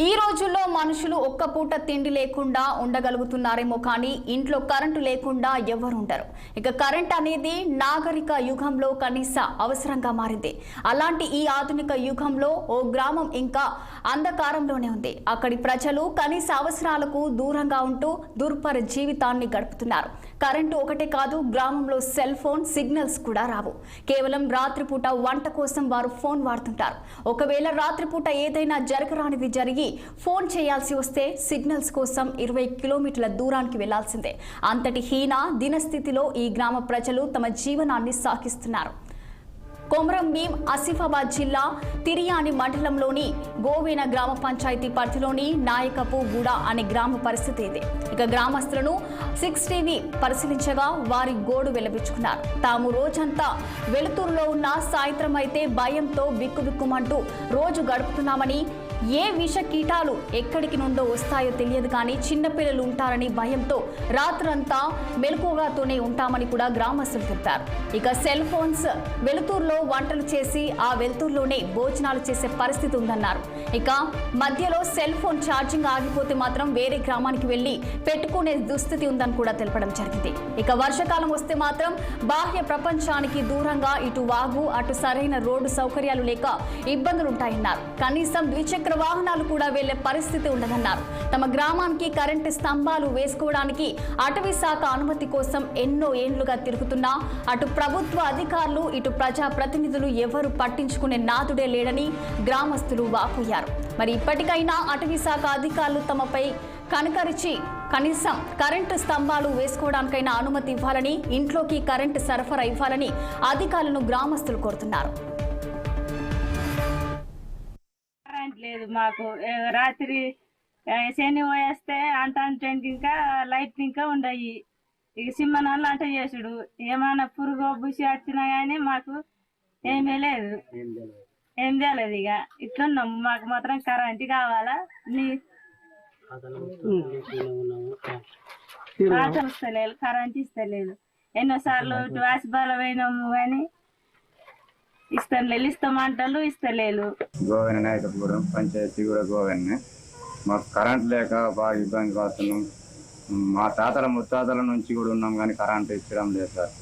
ఈ రోజుల్లో మనుషులు ఒక్క పూట తిండి లేకుండా ఉండగలుగుతున్నారేమో కానీ ఇంట్లో కరెంటు లేకుండా ఎవరు ఉండరు. ఇక కరెంట్ అనేది నాగరిక యుగంలో కనీస అవసరంగా మారింది. అలాంటి ఈ ఆధునిక యుగంలో ఓ గ్రామం ఇంకా అంధకారంలోనే ఉంది. అక్కడి ప్రజలు కనీస అవసరాలకు దూరంగా ఉంటూ దుర్భర జీవితాన్ని గడుపుతున్నారు. కరెంటు ఒకటే కాదు, గ్రామంలో సెల్ ఫోన్ సిగ్నల్స్ కూడా రావు. కేవలం రాత్రిపూట వంట కోసం వారు ఫోన్ వాడుతుంటారు. ఒకవేళ రాత్రిపూట ఏదైనా జరగరానిది జరిగి ఫోన్ చేయాల్సి వస్తే సిగ్నల్స్ కోసం 20 కిలోమీటర్ల దూరానికి వెళ్లాల్సిందే. అంతటి హీన దినస్థితిలో ఈ గ్రామ ప్రజలు తమ జీవనాన్ని సాగిస్తున్నారు. కొమరంభీం ఆసిఫాబాద్ జిల్లా తిరియాని మండలంలోని గోవేన గ్రామ పంచాయతీ పరిధిలోని నాయకపు గూడ అనే గ్రామ పరిస్థితి ఇది. ఇక గ్రామస్తులను 6 టీవీ పరిశీలించగా వారి గోడు వెళ్లబిచ్చుకున్నారు. తాము రోజంతా వెలుతురులో ఉన్న సాయంత్రం అయితే భయంతో బిక్కుబిక్కుమంటూ రోజు గడుపుతున్నామని, ఏ విష కీటాలు ఎక్కడికి నుండో వస్తాయో తెలియదు కానీ చిన్నపిల్లలు ఉంటారని భయంతో రాత్రంతా మెలకువగాతోనే ఉంటామని కూడా గ్రామస్తులు తెలిపారు. ఇక సెల్ ఫోన్స్ వెలుతురులో వంటలు చేసి ఆ వెలుతురులోనే భోజనాలు చేసే పరిస్థితి ఉందన్నారు. ఇక మధ్యలో సెల్ ఫోన్ ఛార్జింగ్ ఆగిపోతే మాత్రం వేరే గ్రామానికి వెళ్లి పెట్టుకునే దుస్థితి ఉందని కూడా తెలపడం జరిగింది. ఇక వర్షాకాలం వస్తే మాత్రం బాహ్య ప్రపంచానికి దూరంగా ఇటు వాగు అటు సరైన రోడ్డు సౌకర్యాలు లేక ఇబ్బందులుంటాయన్నారు. కనీసం ద్విచక్ర వాహనాలు కూడా వెళ్లే పరిస్థితి ఉండదన్నారు. తమ గ్రామానికి కరెంటు స్తంభాలు వేసుకోవడానికి అటవీ శాఖ అనుమతి కోసం ఎన్నో ఏండ్లుగా తిరుగుతున్నా అటు ప్రభుత్వ అధికారులు ఇటు ప్రజా ప్రతినిధులు ఎవరు పట్టించుకునే నాదుడే లేడని గ్రామస్తులు వాపోయారు. మరి ఇప్పటికైనా అటవీ శాఖ అధికారులు తమపై కనకరించి కనీసం కరెంటు స్తంభాలు వేసుకోవడానికైనా అనుమతి ఇవ్వాలని, ఇంట్లోకి కరెంటు సరఫరా ఇవ్వాలని అధికారులను గ్రామస్తులు కోరుతున్నారు. లేదు మాకు రాత్రి శని పోయేస్తే అంటానికి ఇంకా లైట్ ఇంకా ఉండయి. ఇక సిమ్మనాళ్ళు అంట చేసుడు ఏమైనా పురుగు బుసి వచ్చినా కానీ మాకు ఏమీ లేదు, ఏం తెలియదు. ఇక ఇట్లున్నాము. మాకు మాత్రం కరెంట్ కావాలా. ఇస్తలేదు, కరెంట్ ఇస్తలేదు. ఎన్నోసార్లు వాసిబాల పోయినాము కానీ ఇస్తామంటారు, ఇస్తలేదు. గోవెన నాయకపురం పంచాయతీ కూడా గోవెన్నే. మాకు కరెంట్ లేక బాగా ఇబ్బంది పడుతున్నాం. మా తాతల ముత్తాతల నుంచి కూడా ఉన్నాం కానీ కరెంట్ ఇచ్చడం లేదు సార్.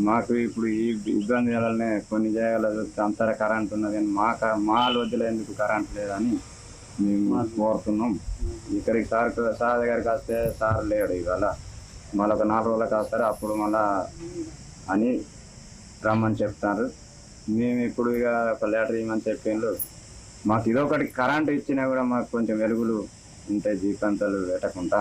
మాకు ఇప్పుడు ఈ ఇబ్బంది వల్లనే కొన్ని జాగాలో చూస్తే అంతర కరెంట్ ఉన్నది, మా వద్దులో ఎందుకు కరెంట్ లేదని మేము కోరుతున్నాం. ఇక్కడికి సార్ దగ్గరికి వస్తే సార్ లేడు, ఇవాళ మళ్ళీ ఒక 4 రోజులకు వస్తారు, అప్పుడు మళ్ళా అని రమ్మని చెప్తారు. మేము ఇప్పుడు ఇక ఒక లెటర్ ఇవ్వమని చెప్పిండ్రు. మాకు ఇదొకటి కరెంటు ఇచ్చినా కూడా మాకు కొంచెం వెలుగులు ఉంటాయి, జీవితాంతాలు పెట్టకుండా.